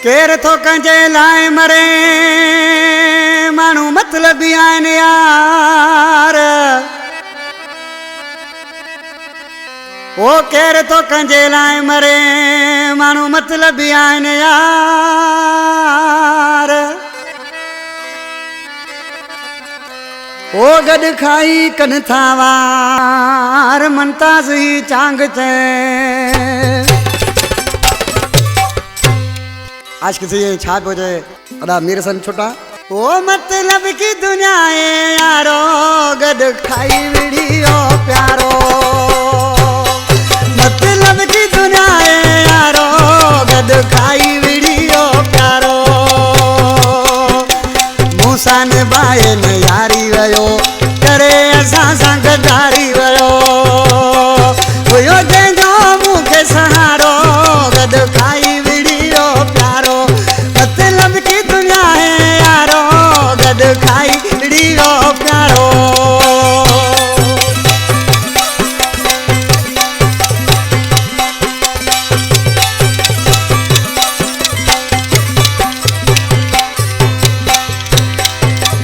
केर थो कंहिंजे लाइ मरे माण्हू मतलबी आहिनि यार। ओ केर थो कंहिंजे लाइ मरे माण्हू मतलबी आहिनि यार। ओ गॾु खाई कनि था वार मनताज़ ही चांग चए। आज किसी ये छाप हो जाए अदा मेरे सन छोटा ओ मतलब की दुनिया है यारो गड खाई वीडियो प्यारो। मतलब की दुनिया है यारो गड खाई वीडियो प्यारो। मूसा ने बाए ने यारी वयो करे असां सां गदारी वयो। हुयो जंहिंजो मूंखे सहारो गड खाई वीडियो प्यारो। मतलब की दुनिया है यारो गड खाई वीडियो प्यारो।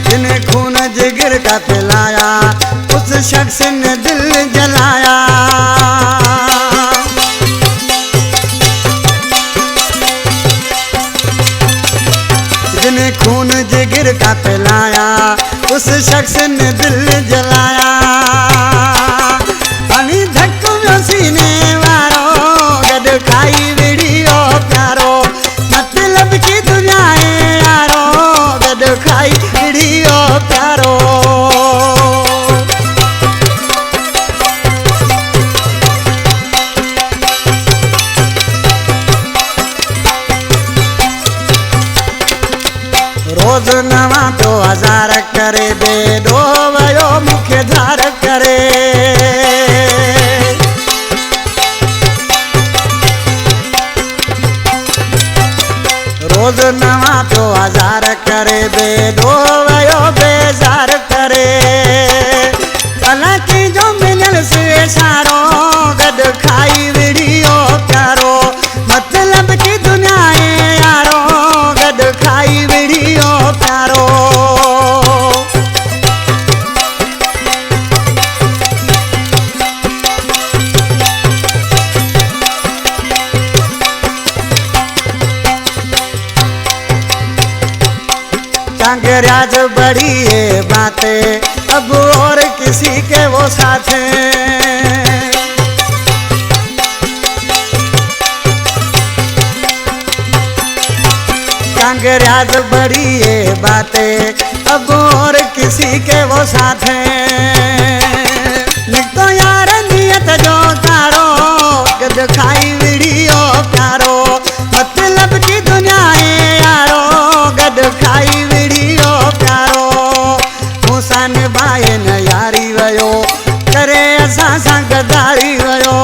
जिन्हें खून जिगर का पिलाया उस शख्स ने दिल जलाया। जिन्हें खून जिगर का पिलाया उस शख्स ने दिल जलाया। पानी धक सीने वारो गड खाई वीडियो प्यारो। मतलब की दुनिया है यारो गड खाई वीडियो प्यारो। रोज नवा तो हजार करे बेडो वयो मुख्य धार करे। रोज नवा तो हजार करे बेडो वयो बेजार करे। हालांकि जो मिलल से सारो गड खाई वीडियो प्यारो। मतलब की दुनिया है यारो गड खाई वीडियो प्यारो। चांगराज बड़ी है बातें अब और किसी के वो साथ हैं। चांगराज बड़ी है बातें अब और किसी के वो साथ हैं। निकतो यार नियत जो कारो गद खाई वीडियो प्यारो। मतलब की दुनिया है यारो गद खाई वीडियो प्यारो। मूसा ने बाए न यारी वयो करे असां सां गदारी वयो।